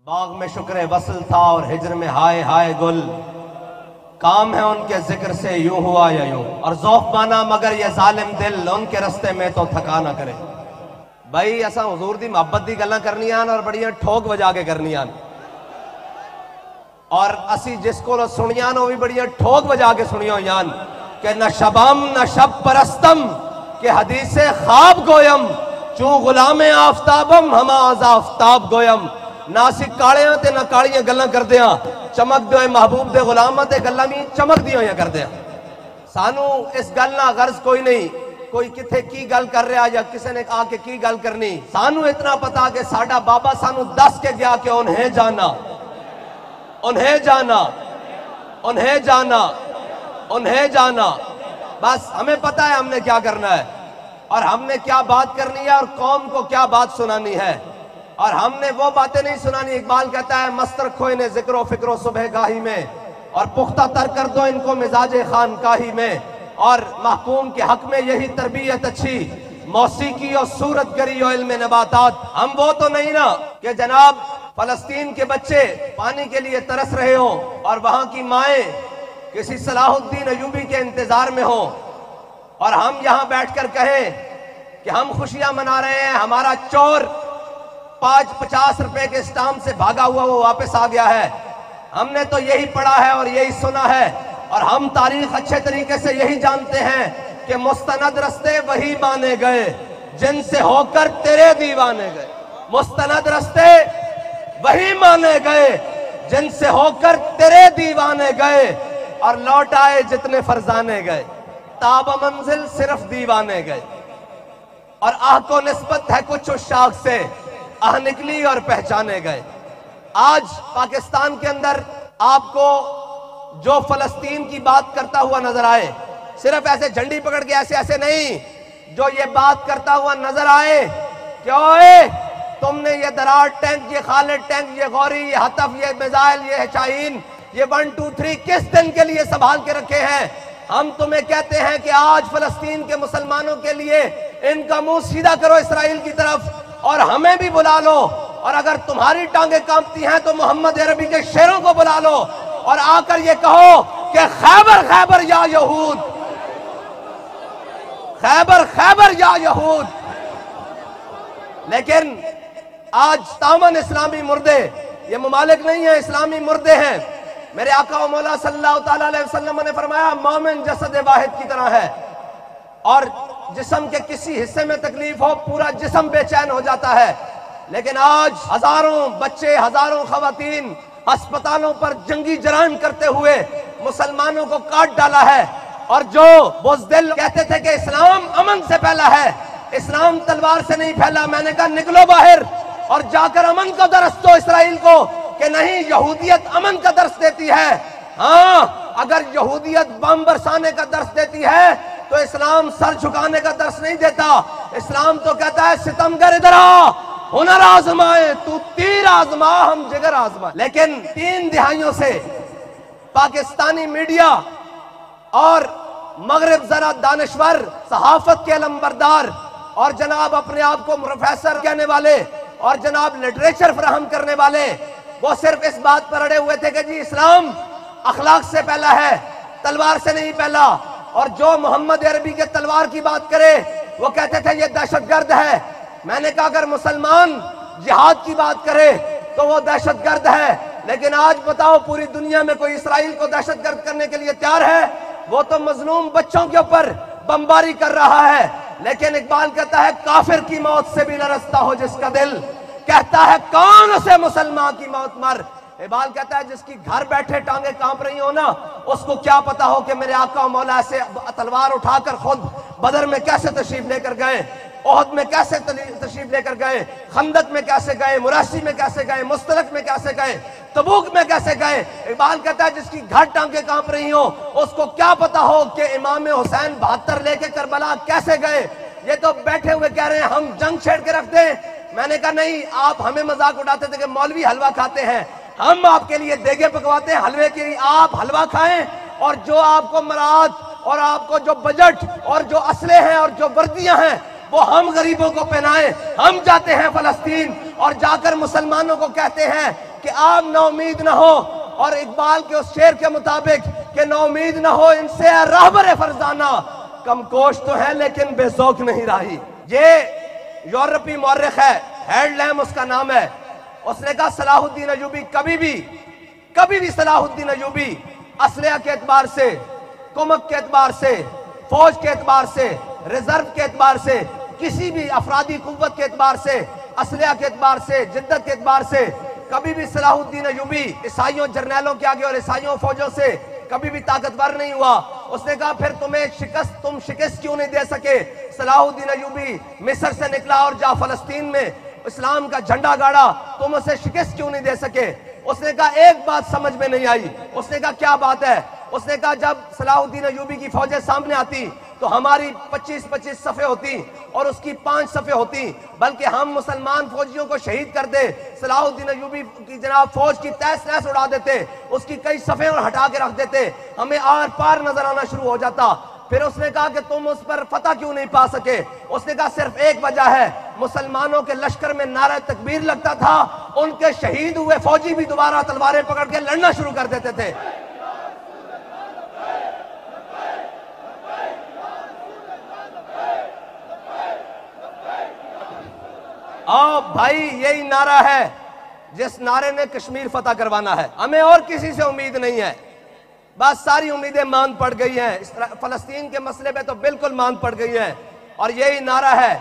باغ میں شکر وصل تھا اور ہجر میں ہائے ہائے گل، کام ہے ان کے ذکر سے یوں ہوا یا یوں، اور ذوق مانا مگر یہ ظالم دل ان کے رستے میں تو تھکا نہ کرے۔ بھائی اساں حضور دی محبت دی گلاں کرنیاں اور بڑیاں ٹھوک بجا کے کرنیاں، اور اسی جس کو سنیاں وہ بھی بڑیاں ٹھوک بجا کے سنیاں ہویاں کہ نہ شبم نہ شب پرستم کہ حدیث خواب گویم، چوں غلام آفتابم ہما از آفتاب گویم۔ نہ اسی کاڑیاں تے نہ کاڑیاں گلاں کردیاں، چمک دے محبوب دے غلاماں تے گلاں بھی چمک دیاں یا کردیاں۔ سانو اس گل نہ غرض کوئی نہیں کوئی کتھے کی گل کر رہا یا کسے نے آ کے کی گل کرنی، سانو اتنا پتا کہ ساڈا بابا سانو دس کے گیا کہ انہیں جانا انہیں جانا انہیں جانا انہیں جانا، بس ہمیں پتا ہے ہم نے کیا کرنا ہے اور ہم نے کیا بات کرنی ہے اور قوم کو کیا بات سنانی ہے، اور ہم نے وہ باتیں نہیں سنانی۔ اقبال کہتا ہے مست رکھو انہیں ذکر و فکر و صبح گاہی میں، اور پختہ تر کر دو ان کو مزاج خانقاہی میں، اور محکوم کے حق میں یہی تربیت اچھی، موسیقی اور صورت گری و علم نباتات۔ ہم وہ تو نہیں نا کہ جناب فلسطین کے بچے پانی کے لیے ترس رہے ہوں اور وہاں کی مائیں کسی صلاح الدین ایوبی کے انتظار میں ہوں، اور ہم یہاں بیٹھ کر کہیں کہ ہم خوشیاں منا رہے ہیں، ہمارا چور 50 روپے کے اسٹامپ سے بھاگا ہوا وہ واپس آ گیا ہے۔ ہم نے تو یہی پڑھا ہے اور یہی سنا ہے، اور ہم تاریخ اچھے طریقے سے یہی جانتے ہیں کہ مستند رستے وہی مانے گئے جن سے ہو کر تیرے دیوانے گئے۔ مستند رستے وہی مانے گئے جن سے ہو کر تیرے دیوانے گئے، اور لوٹ آئے جتنے فرزانے گئے، تاب منزل صرف دیوانے گئے۔ اور آہ کو نسبت ہے کچھ اس شاخ سے، آہ نکلی اور پہچانے گئے۔ آج پاکستان کے اندر آپ کو جو فلسطین کی بات کرتا ہوا نظر آئے، صرف ایسے جھنڈی پکڑ کے ایسے نہیں، جو یہ بات کرتا ہوا نظر آئے کہ اوئے تم نے یہ درار ٹینک، یہ خالد ٹینک، یہ غوری، یہ حطف، یہ میزائل، یہ شاہین، یہ 1 2 3 کس دن کے لیے سنبھال کے رکھے ہیں؟ ہم تمہیں کہتے ہیں کہ آج فلسطین کے مسلمانوں کے لیے ان کا منہ سیدھا کرو اسرائیل کی طرف، اور ہمیں بھی بلا لو، اور اگر تمہاری ٹانگیں کانپتی ہیں تو محمد عربی کے شیروں کو بلا لو، اور آ کر یہ کہو کہ خیبر خیبر یا یہود، خیبر خیبر یا یہود۔ لیکن آج تامن اسلامی مردے، یہ ممالک نہیں ہیں، اسلامی مردے ہیں۔ میرے آقا و مولا صلی اللہ تعالیٰ علیہ وسلم نے فرمایا مومن جسد واحد کی طرح ہے، اور جسم کے کسی حصے میں تکلیف ہو پورا جسم بے چین ہو جاتا ہے۔ لیکن آج ہزاروں بچے، ہزاروں خواتین ہسپتالوں پر جنگی جرائم کرتے ہوئے مسلمانوں کو کاٹ ڈالا ہے، اور جو بزدل کہتے تھے کہ اسلام امن سے پھیلا ہے، اسلام تلوار سے نہیں پھیلا، میں نے کہا نکلو باہر اور جا کر امن کا درس دو اسرائیل کو کہ نہیں، یہودیت امن کا درس دیتی ہے۔ ہاں اگر یہودیت بم برسانے کا درس دیتی ہے تو اسلام سر جھکانے کا درس نہیں دیتا۔ اسلام تو کہتا ہے ستمگر ادھر آ، ہنر آزمائے، تو تیر آزما ہم جگر آزمائے۔ لیکن 3 دہائیوں سے پاکستانی میڈیا اور مغرب ذرا دانشور، صحافت کے علمبردار، اور جناب اپنے آپ کو پروفیسر کہنے والے اور جناب لٹریچر فراہم کرنے والے، وہ صرف اس بات پر اڑے ہوئے تھے کہ جی اسلام اخلاق سے پہلا ہے، تلوار سے نہیں پہلا، اور جو محمد عربی کے تلوار کی بات کرے وہ کہتے تھے یہ دہشت گرد ہے۔ میں نے کہا اگر مسلمان جہاد کی بات کرے تو وہ دہشت گرد ہے، لیکن آج بتاؤ پوری دنیا میں کوئی اسرائیل کو دہشت گرد کرنے کے لیے تیار ہے؟ وہ تو مظلوم بچوں کے اوپر بمباری کر رہا ہے۔ لیکن اقبال کہتا ہے کافر کی موت سے بھی لرزتا ہو جس کا دل، کہتا ہے کون سے مسلمان کی موت مر۔ اقبال کہتا ہے جس کی گھر بیٹھے ٹانگیں کانپ رہی ہو نا، اس کو کیا پتا ہو کہ میرے آقا و مولا سے تلوار اٹھا کر خود بدر میں کیسے تشریف لے کر گئے، احد میں کیسے تشریف لے کر گئے، خندق میں کیسے گئے، مراسی میں کیسے گئے، مستلق میں کیسے گئے، تبوک میں کیسے گئے۔ اقبال کہتا ہے جس کی گھر ٹانگیں کانپ رہی ہوں اس کو کیا پتا ہو کہ امام حسین 72 لے کے کربلا کیسے گئے۔ یہ تو بیٹھے ہوئے کہہ رہے ہیں ہم جنگ چھیڑ کے رکھ دیں۔ میں نے کہا نہیں، آپ ہمیں مذاق اڑاتے تھے کہ مولوی حلوہ کھاتے ہیں، ہم آپ کے لیے دیگیں پکواتے ہیں حلوے کے لیے، آپ حلوہ کھائیں، اور جو آپ کو مراد اور آپ کو جو بجٹ اور جو اسلحے ہیں اور جو وردیاں ہیں وہ ہم غریبوں کو پہنائیں۔ ہم جاتے ہیں فلسطین اور جا کر مسلمانوں کو کہتے ہیں کہ آپ نا امید نہ ہو، اور اقبال کے اس شعر کے مطابق کہ نا امید نہ ہو ان سے اے راہبر فرزانہ، کم کوش تو ہے لیکن بے ذوق نہیں راہی۔ یہ یورپی مورخ ہے، ہیڈ لیم اس کا نام ہے، اس نے کہا صلاح الدین ایوبی کبھی بھی صلاح الدین ایوبی اسلحہ کے اعتبار سے، کمک کے اعتبار سے، فوج کے اعتبار سے، ریزرو کے اعتبار سے، کسی بھی افرادی قوت کے اعتبار سے، اسلحہ کے اعتبار سے، جدت کے اعتبار سے، کبھی بھی صلاح الدین ایوبی عیسائیوں جرنیلوں کے آگے اور عیسائیوں فوجوں سے کبھی بھی طاقتور نہیں ہوا۔ اس نے کہا پھر تم شکست کیوں نہیں دے سکے؟ صلاح الدین ایوبی مصر سے نکلا اور جا فلسطین میں اسلام کا جھنڈا گاڑا، تم اسے شکست کیوں نہیں دے سکے؟ اس نے کہا ایک بات سمجھ میں نہیں آئی۔ اس نے کہا کیا بات ہے؟ اس نے کہا جب صلاح الدین ایوبی کی فوجیں سامنے آتی تو ہماری 25 صفیں ہوتی اور اس کی 5 صفیں ہوتی، بلکہ ہم مسلمان فوجیوں کو شہید کر دے، صلاح الدین ایوبی کی جناب فوج کی تیس نیس اڑا دیتے، اس کی کئی صفیں اور ہٹا کے رکھ دیتے، ہمیں آر پار نظر آنا شروع ہو جاتا۔ پھر اس نے کہا کہ تم اس پر فتح کیوں نہیں پا سکے؟ اس نے کہا صرف ایک وجہ ہے، مسلمانوں کے لشکر میں نعرہ تکبیر لگتا تھا، ان کے شہید ہوئے فوجی بھی دوبارہ تلواریں پکڑ کے لڑنا شروع کر دیتے تھے۔ بھائی یہی نعرہ ہے جس نعرے نے کشمیر فتح کروانا ہے، ہمیں اور کسی سے امید نہیں ہے، بس ساری امیدیں ماند پڑ گئی ہیں، فلسطین کے مسئلے پہ تو بالکل ماند پڑ گئی ہیں، اور یہی نعرہ ہے۔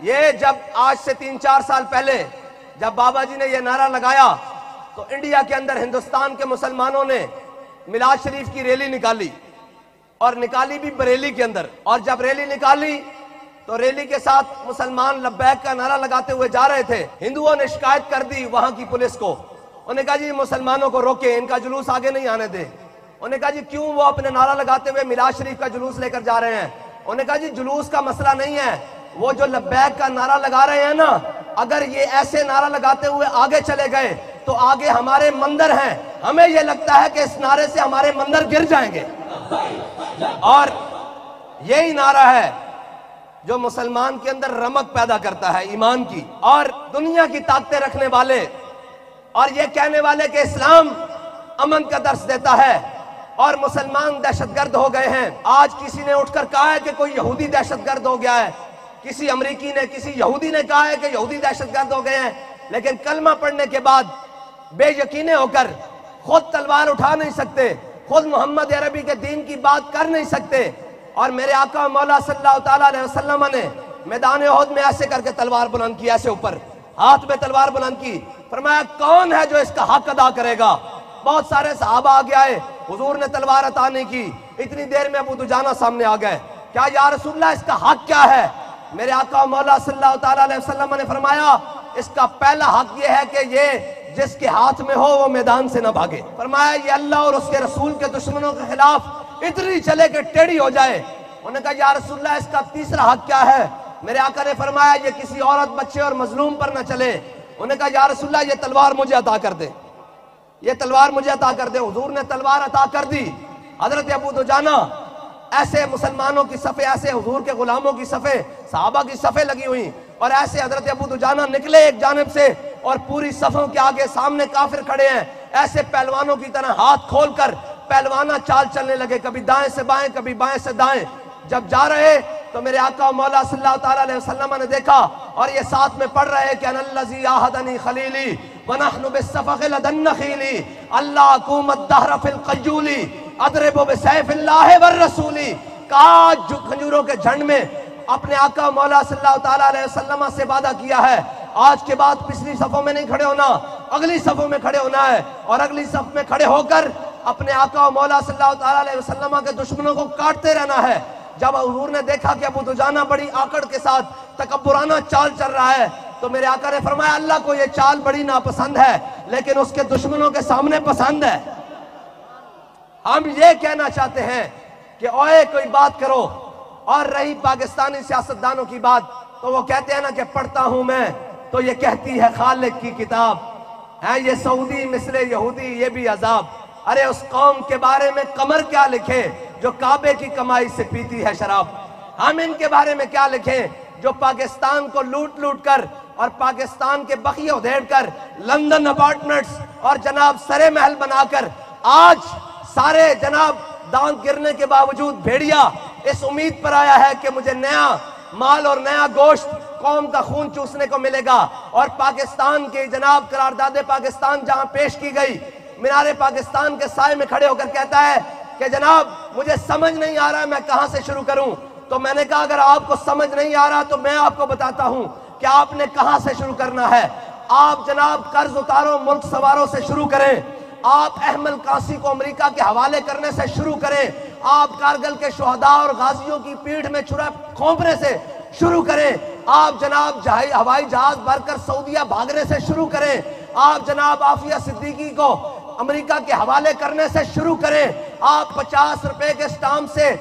یہ جب آج سے 3-4 سال پہلے جب بابا جی نے یہ نعرہ لگایا تو انڈیا کے اندر ہندوستان کے مسلمانوں نے میلاد شریف کی ریلی نکالی، اور نکالی بھی بریلی کے اندر، اور جب ریلی نکالی تو ریلی کے ساتھ مسلمان لبیک کا نعرہ لگاتے ہوئے جا رہے تھے۔ ہندوؤں نے شکایت کر دی وہاں کی پولیس کو، انہوں نے کہا جی مسلمانوں کو روکیں، ان کا جلوس آگے نہیں آنے دیں۔ انہوں نے کہا جی کیوں وہ اپنے نعرہ لگاتے ہوئے میلاد شریف کا جلوس لے کر جا رہے ہیں؟ انہوں نے کہا جی جلوس کا مسئلہ نہیں ہے، وہ جو لبیک کا نعرہ لگا رہے ہیں نا، اگر یہ ایسے نعرہ لگاتے ہوئے آگے چلے گئے تو آگے ہمارے مندر ہیں، ہمیں یہ لگتا ہے کہ اس نعرے سے ہمارے مندر گر جائیں گے۔ اور یہی نعرہ ہے جو مسلمان کے اندر رمق پیدا کرتا ہے ایمان کی، اور دنیا کی طاقتیں رکھنے والے اور یہ کہنے والے کہ اسلام امن کا درس دیتا ہے اور مسلمان دہشت گرد ہو گئے ہیں۔ آج کسی نے اٹھ کر کہا ہے کہ کوئی یہودی دہشت گرد ہو گیا ہے، کسی امریکی نے، کسی یہودی نے کہا ہے کہ یہودی دہشت گرد ہو گئے ہیں، لیکن کلمہ پڑھنے کے بعد بے یقینے ہو کر خود تلوار اٹھا نہیں سکتے، خود محمد عربی کے دین کی بات کر نہیں سکتے۔ اور میرے آقا مولا صلی اللہ تعالیٰ علیہ وسلم نے میدان احد میں ایسے کر کے تلوار بلند کی، ایسے اوپر ہاتھ میں تلوار بلند کی، فرمایا کون ہے جو اس کا حق ادا کرے گا؟ بہت سارے صحابہ آگے آئے، حضور نے تلوار عطا نہیں کی، اتنی دیر میں ابو دجانہ سامنے آ گئے، کیا یا رسول اللہ اس کا حق کیا ہے؟ میرے آقا مولا صلی اللہ تعالیٰ علیہ وسلم نے فرمایا اس کا پہلا حق یہ ہے کہ یہ جس کے ہاتھ میں ہو وہ میدان سے نہ بھاگے۔ فرمایا یہ اللہ اور اس کے رسول کے دشمنوں کے خلاف اتنی چلے کہ ٹیڑھی ہو جائے۔ انہوں نے کہا یا رسول اللہ اس کا تیسرا حق کیا ہے؟ میرے آقا نے فرمایا یہ کسی عورت، بچے اور مظلوم پر نہ چلے۔ انہوں نے کہا یا رسول اللہ یہ تلوار مجھے عطا کر دے، یہ تلوار مجھے عطا کر دے۔ حضور نے تلوار عطا کر دی۔ حضرت ابو دجانہ، ایسے مسلمانوں کی صفیں، ایسے حضور کے غلاموں کی صفیں، صحابہ کی صفیں لگی ہوئی، اور ایسے حضرت ابو دجانہ نکلے ایک جانب سے اور پوری صفوں کے آگے سامنے کافر کھڑے ہیں، ایسے پہلوانوں کی طرح ہاتھ کھول کر پہلوانہ چال چلنے لگے، کبھی دائیں سے بائیں، کبھی بائیں سے دائیں۔ جب جا رہے تو میرے آقا مولا صلی اللہ تعالیٰ علیہ وسلم نے دیکھا اور یہ ساتھ میں پڑھ رہے کہ اَنَ الَّذِي آہَدَنِي خَلِيلِي وَنَحْنُ بِالصَّفَقِ لَدَى النَّخِيلِ اللہ اقوم الدہر فی القیول اضرب بسیف اللہ والرسول۔ کاج کھجوروں کے جھنڈ میں اپنے آقا مولا صلی اللہ تعالیٰ علیہ وسلم سے وعدہ کیا ہے، آج کے بعد پچھلی صفوں میں نہیں کھڑے ہونا، اگلی صفوں میں کھڑے ہونا ہے، اور اگلی صف میں کھڑے ہو کر اپنے آقا مولا صلی اللہ تعالیٰ علیہ وسلم کے دشمنوں کو کاٹتے رہنا ہے۔ جب حضور نے دیکھا کہ ابو دجانہ بڑی آکڑ کے ساتھ تکبرانہ چال چل رہا ہے تو میرے آقا نے فرمایا اللہ کو یہ چال بڑی ناپسند ہے لیکن اس کے دشمنوں کے سامنے پسند ہے۔ ہم یہ کہنا چاہتے ہیں کہ اوئے کوئی بات کرو، اور رہی پاکستانی سیاستدانوں کی بات تو وہ کہتے ہیں نا کہ پڑھتا ہوں میں تو یہ کہتی ہے خالق کی کتاب ہے، یہ سعودی مثل یہودی یہ بھی عذاب۔ ارے اس قوم کے بارے میں قمر کیا لکھے جو کعبے کی کمائی سے پیتی ہے شراب؟ ہم ان کے بارے میں کیا لکھیں جو پاکستان کو لوٹ لوٹ کر اور پاکستان کے بقیہ ادھیڑ کر لندن اپارٹمنٹس اور جناب سرے محل بنا کر آج سارے جناب دانت گرنے کے باوجود بھیڑیا اس امید پر آیا ہے کہ مجھے نیا مال اور نیا گوشت قوم کا خون چوسنے کو ملے گا. اور پاکستان کی جناب قرارداد پاکستان جہاں پیش کی گئی، مینار پاکستان کے سائے میں کھڑے ہو کر کہتا ہے کہ جناب مجھے سمجھ نہیں آ رہا میں کہاں سے شروع کروں. تو میں نے کہا اگر آپ کو سمجھ نہیں آ رہا تو میں آپ کو بتاتا ہوں کہ آپ نے کہاں سے شروع کرنا ہے. آپ جناب قرض اتاروں ملک سواروں سے شروع کریں. آپ احمد قاسی کو امریکہ کے حوالے کرنے سے شروع کریں. آپ کارگل کے شہداء اور غازیوں کی پیٹھ میں چھرا کھونپنے سے شروع کریں. آپ جناب ہوائی جہاز بھر کر سعودیہ بھاگنے سے شروع کریں. آپ جناب عافیہ صدیقی کو امریکہ کے حوالے کرنے سے شروع کریں. آپ 50 روپے کے سٹامپ سے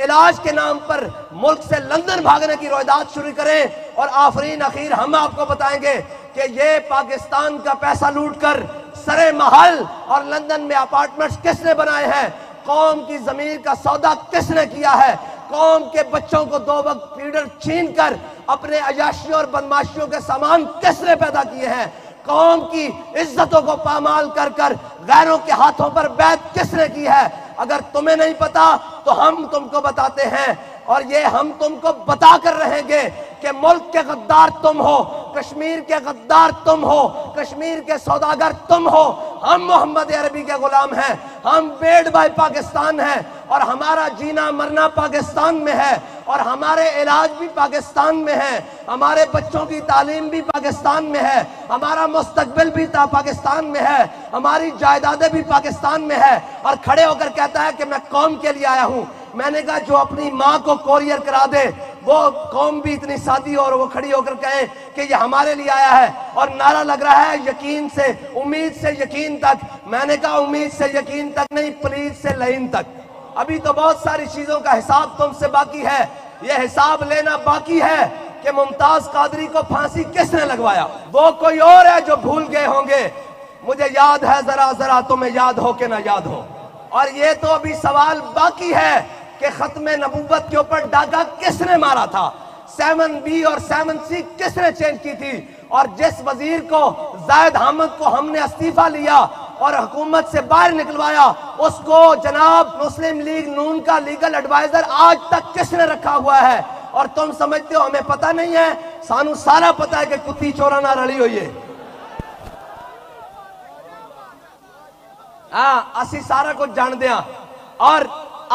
علاج کے نام پر ملک سے لندن بھاگنے کی رویداد شروع کریں. اور آفرین اخیر ہم آپ کو بتائیں گے کہ یہ پاکستان کا پیسہ لوٹ کر سرے محل اور لندن میں اپارٹمنٹس کس نے بنائے ہیں؟ قوم کی ضمیر کا سودا کس نے کیا ہے؟ قوم کے بچوں کو 2 وقت فیڈر چھین کر اپنے عیاشیوں اور بدماشیوں کے سامان کس نے پیدا کیے ہیں؟ قوم کی عزتوں کو پامال کر کر غیروں کے ہاتھوں پر بیعت کس نے کی ہے؟ اگر تمہیں نہیں پتا تو ہم تم کو بتاتے ہیں، اور یہ ہم تم کو بتا کر رہیں گے کہ ملک کے غدار تم ہو، کشمیر کے غدار تم ہو، کشمیر کے سوداگر تم ہو. ہم محمد عربی کے غلام ہیں، ہم بیڈ بائی پاکستان ہیں، اور ہمارا جینا مرنا پاکستان میں ہے، اور ہمارے علاج بھی پاکستان میں ہے، ہمارے بچوں کی تعلیم بھی پاکستان میں ہے، ہمارا مستقبل بھی پاکستان میں ہے، ہماری جائیدادیں بھی پاکستان میں ہے. اور کھڑے ہو کر کہتا ہے کہ میں قوم کے لیے آیا ہوں. میں نے کہا جو اپنی ماں کو کوریئر کرا دے وہ قوم بھی اتنی سادی اور وہ کھڑی ہو کر کہے کہ یہ ہمارے لیے آیا ہے. اور نعرہ لگ رہا ہے یقین سے امید سے یقین تک. میں نے کہا امید سے یقین تک نہیں، پلیز سے لعین تک. ابھی تو بہت ساری چیزوں کا حساب تم سے باقی ہے. یہ حساب لینا باقی ہے کہ ممتاز قادری کو پھانسی کس نے لگوایا. وہ کوئی اور ہے جو بھول گئے ہوں گے. مجھے یاد ہے ذرا ذرا، تمہیں یاد ہو کہ نہ یاد ہو. اور یہ تو ابھی سوال باقی ہے کہ ختم نبوت کے اوپر ڈاکہ کس نے مارا تھا، 7B اور 7C کس نے چینج کی تھی. اور جس وزیر کو زاہد حامد کو ہم نے استعفیٰ لیا اور حکومت سے باہر نکلوایا، اس کو جناب مسلم لیگ نون کا لیگل ایڈوائزر آج تک کس نے رکھا ہوا ہے. اور تم سمجھتے ہو ہمیں پتہ نہیں ہے؟ سانو سارا پتہ ہے کہ کتی چورانا رلی ہوئی ہے. اسی سارا کچھ جان دیا. اور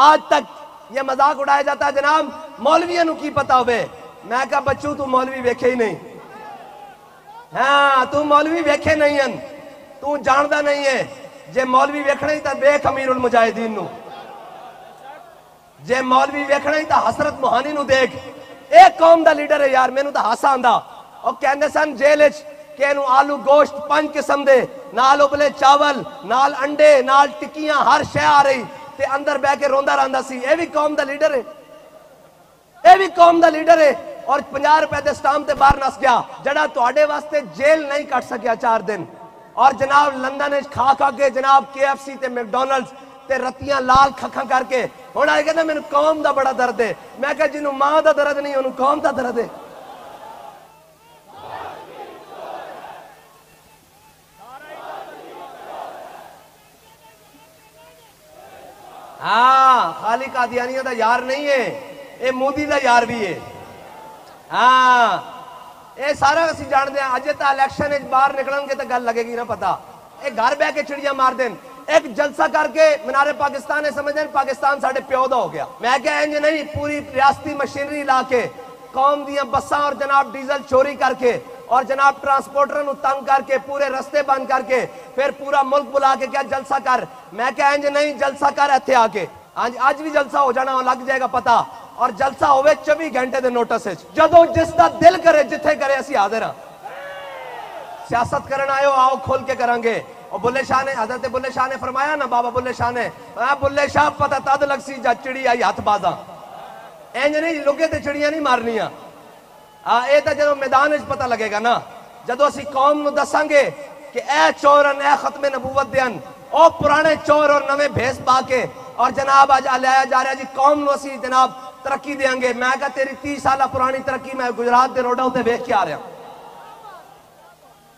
آج تک یہ مذاق اڑایا جاتا ہے جناب مولویوں نو کی پتا ہوئے. میں کہا بچوں تو مولوی ویکھے ہی نہیں. ہاں تو مولوی ویکھے نہیں ہیں، تو جاندہ نہیں ہے. جے مولوی ویکھنا ہی تا بیک امیر المجاہدین نو، جے مولوی ویکھنا ہی تا حسرت موہانی نو دیکھ. ایک قوم دا لیڈر ہے یار، میں نو تا ہاسا آندہ اور کہندے سن جیلچ کہ انو آلو گوشت 5 قسم دے، نال ابلے چاول، نال انڈے، نال ٹکیاں، ہر شے آ رہی تے اندر بہ کے روندہ راندہ سی. اے بھی قوم دا لیڈر ہے، اے بھی قوم دا لیڈر ہے. اور 50 روپے دے سٹامپ تے باہر نس گیا جڑا تواڈے واسطے جیل نہیں کٹ سکیا 4 دن. اور جناب لندن کھا کھا کے جناب KFC تے میکڈونلڈز تے رتیاں لال کھکھاں کر کے ہن آئے کہندا مینوں قوم دا بڑا درد ہے. میں کہا جنوں ماں دا درد نہیں اونوں قوم دا درد ہے. ہاں خالی قادیانیوں دا یار نہیں ہے، اے مودی دا یار بھی ہے. ہاں اے سارا اسی جان دیا. اجے تا الیکشن وچ باہر نکلن گے تے گل لگے گی نہ پتا. اے گھر بہ کے چڑیاں مار دین. ایک جلسہ کر کے مینار پاکستان نے سمجھ دین پاکستان ساڈے پیو دا ہو گیا. میں کہا انج نہیں، پوری ریاستی مشینری لا کے قوم دیاں بساں اور جناب ڈیزل چوری کر کے اور جناب ٹرانسپورٹر نو تنگ کر کے پورے رستے بند کر کے پھر پورا ملک بلا کے کیا جلسہ کر. میں کہا انج نہیں، جلسہ کر ایتھے آ کے. آج بھی جلسہ ہو جانا، لگ جائے گا پتا. اور جلسہ ہوئے 24 گھنٹے دے نوٹس ہے. جدو جس دا دل کرے جتھے کرے اسی حاضر ہاں. سیاست کرن آئے ہو آؤ کھول کے کریں گے. اور بلے شاہ نے، حضرت بلے شاہ نے فرمایا نا، بابا بلے شاہ نے، بلے شاہ پتہ تد لگ سی جا چڑی آئی ہاتھ بازاں. اینج نہیں لگے تے چڑیاں نہیں مارنیاں. اے تا جدو میدان وچ پتہ لگے گا نا، جدو اسی قوم نو دساں گے کہ اے چورن، اے ختم نبوت دیان، او پرانے چور اور نویں بھیس پا کے اور جناب آج لایا جا رہا جی قوم نو اسی جناب ترقی دیں گے. میں کہا تیری 30 سالہ پرانی ترقی میں گجرات دے روڈوں تے ویکھ کے آ رہا.